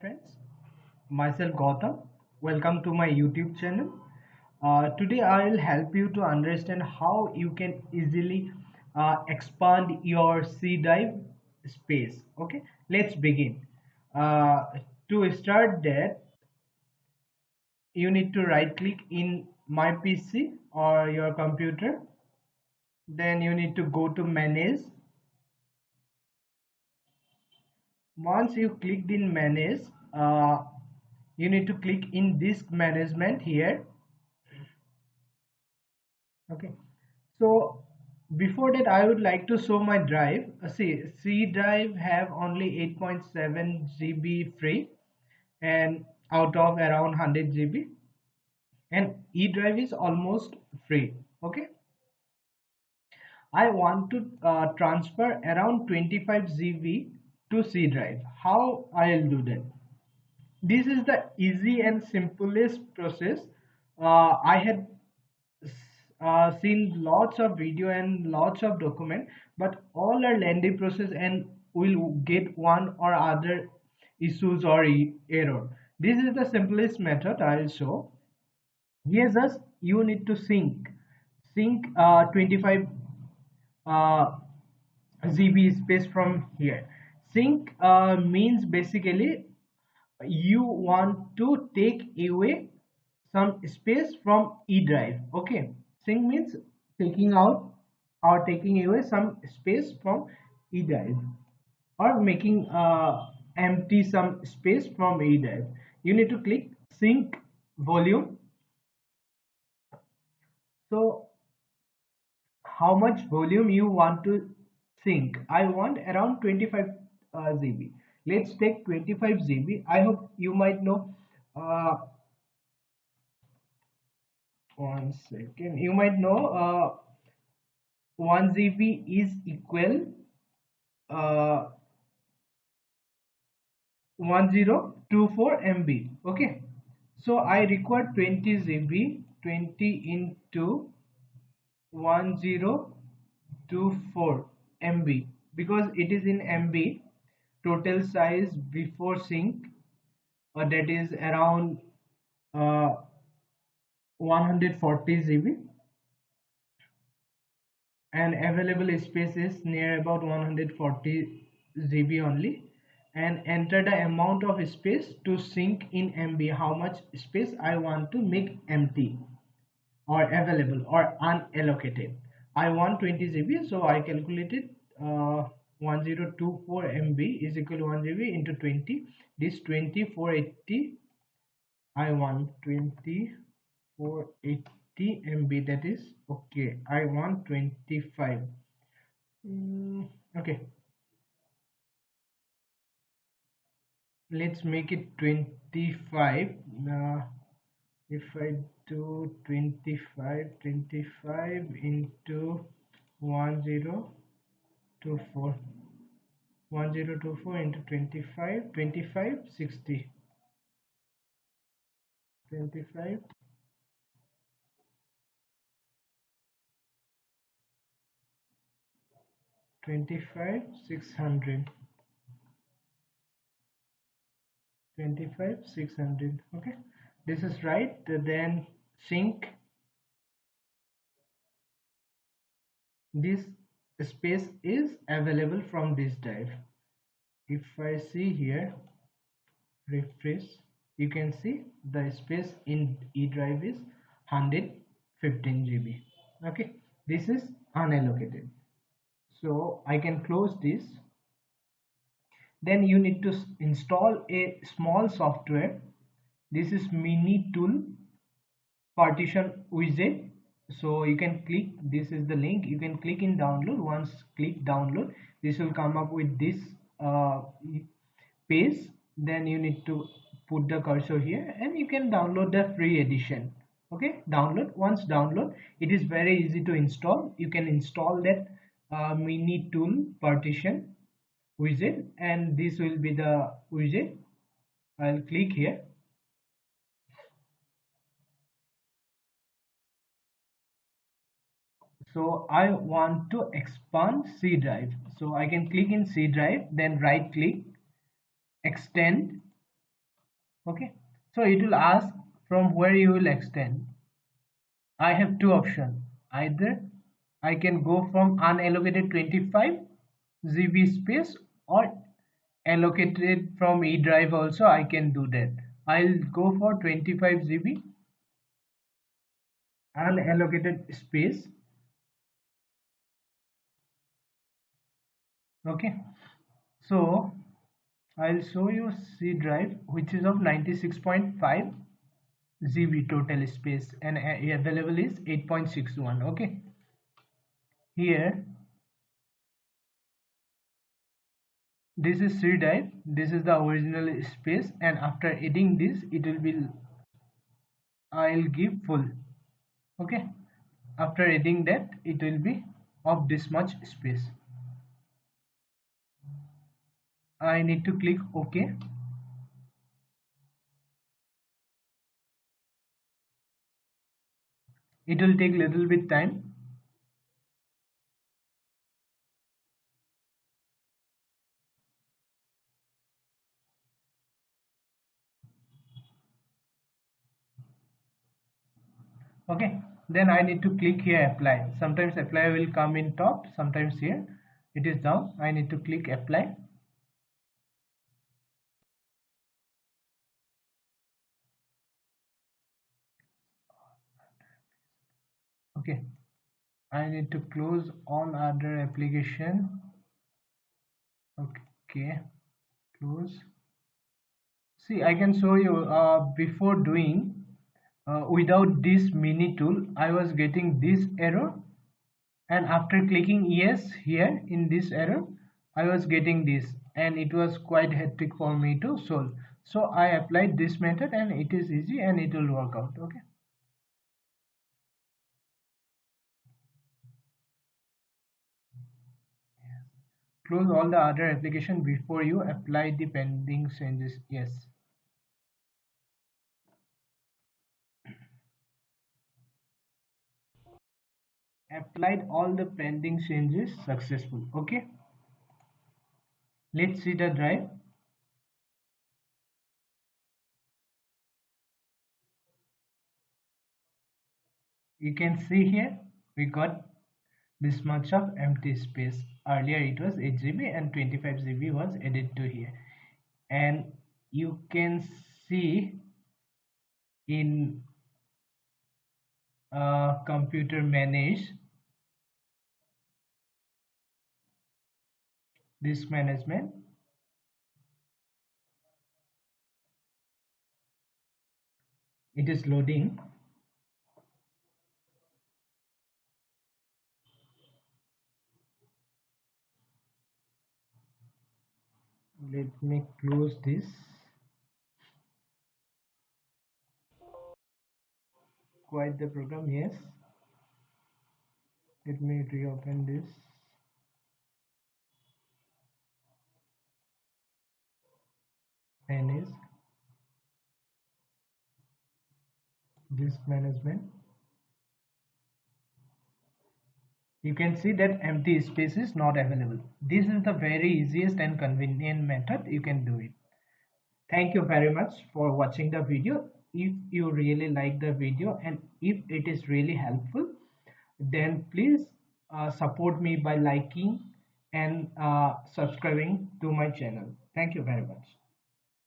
friends, myself Gautam. Welcome to my YouTube channel. Today I will help you to understand how you can easily expand your C drive space. Okay, let's begin. Uh, to start that, you need to right click in my PC or your computer. Then you need to go to manage. Once you clicked in manage, uh, you need to click in disk management here. Okay, so before that I would like to show my drive. See, C drive have only 8.7 GB free and out of around 100 GB, and E drive is almost free. Okay, I want to transfer around 25 GB to C drive. How I'll do that? This is the easy and simplest process. I had seen lots of video and lots of document, but all are lengthy process and will get one or other issues or error. This is the simplest method I will show. Here just you need to sync 25 uh, GB space from here. Sync means basically you want to take away some space from E drive. Okay, sync means taking out or taking away some space from E drive, or making empty some space from E drive. You need to click sync volume. So how much volume you want to sync? I want around 25 GB. Let's take 25 GB. I hope you might know. uh, 1 second. You might know 1 GB is equal uh, 1024 MB. Okay, so I require 20 GB. 20 into 1024 MB, because it is in MB. Total size before sync, that is around uh, 140 GB, and available space is near about 140 GB only. And enter the amount of space to sync in MB, how much space I want to make empty or available or unallocated. I want 20 GB, so I calculated 1024 MB is equal to 1 GB into 20. This 2480, I want 2480 MB, that is okay. I want 25. Okay, let's make it 25. If I do 25 into 1024, 1024 into 25, 25 60, 25 25 600, 25 600. Okay, this is right. Then sync this space is available from this drive. If I see here, refresh, you can see the space in E drive is 115 GB. Okay, this is unallocated, so I can close this. Then you need to install a small software. This is mini tool partition widget. So you can click, this is the link, you can click in download. Once click download, this will come up with this uh, page. Then you need to put the cursor here and you can download the free edition. Okay, download. Once download, it is very easy to install. You can install that mini tool partition widget, and this will be the widget. I'll click here. So I want to expand C drive, so I can click in C drive, then right click, extend, Okay, so it will ask from where you will extend. I have two options. Either I can go from unallocated 25 GB space, or allocated from E drive also I can do that. I'll go for 25 GB unallocated space. Okay, so I'll show you C drive, which is of 96.5 GB total space, and available is 8.61. Okay, here this is C drive, this is the original space, and after adding this it will be, I'll give full. Okay, after adding that it will be of this much space. I need to click OK. It will take little bit time. Okay, then I need to click here apply. Sometimes apply will come in top, sometimes here it is down. I need to click apply. Okay, I need to close all other application. Okay, close. See, I can show you before doing without this mini tool I was getting this error, and after clicking yes here in this error I was getting this, and it was quite hectic for me to solve. So I applied this method and it is easy and it will work out. Okay, close all the other application before you apply the pending changes. Yes, applied all the pending changes successful. Okay, let's see the drive. You can see here we got this much of empty space. Earlier it was 8 GB and 25 GB was added to here, and you can see in computer manage this management. It is loading. Let me close this. Quite the program. Yes, let me reopen this. Manage this management. You can see that empty space is not available. This is the very easiest and convenient method you can do it. Thank you very much for watching the video. If you really like the video and if it is really helpful, then please support me by liking and subscribing to my channel. Thank you very much.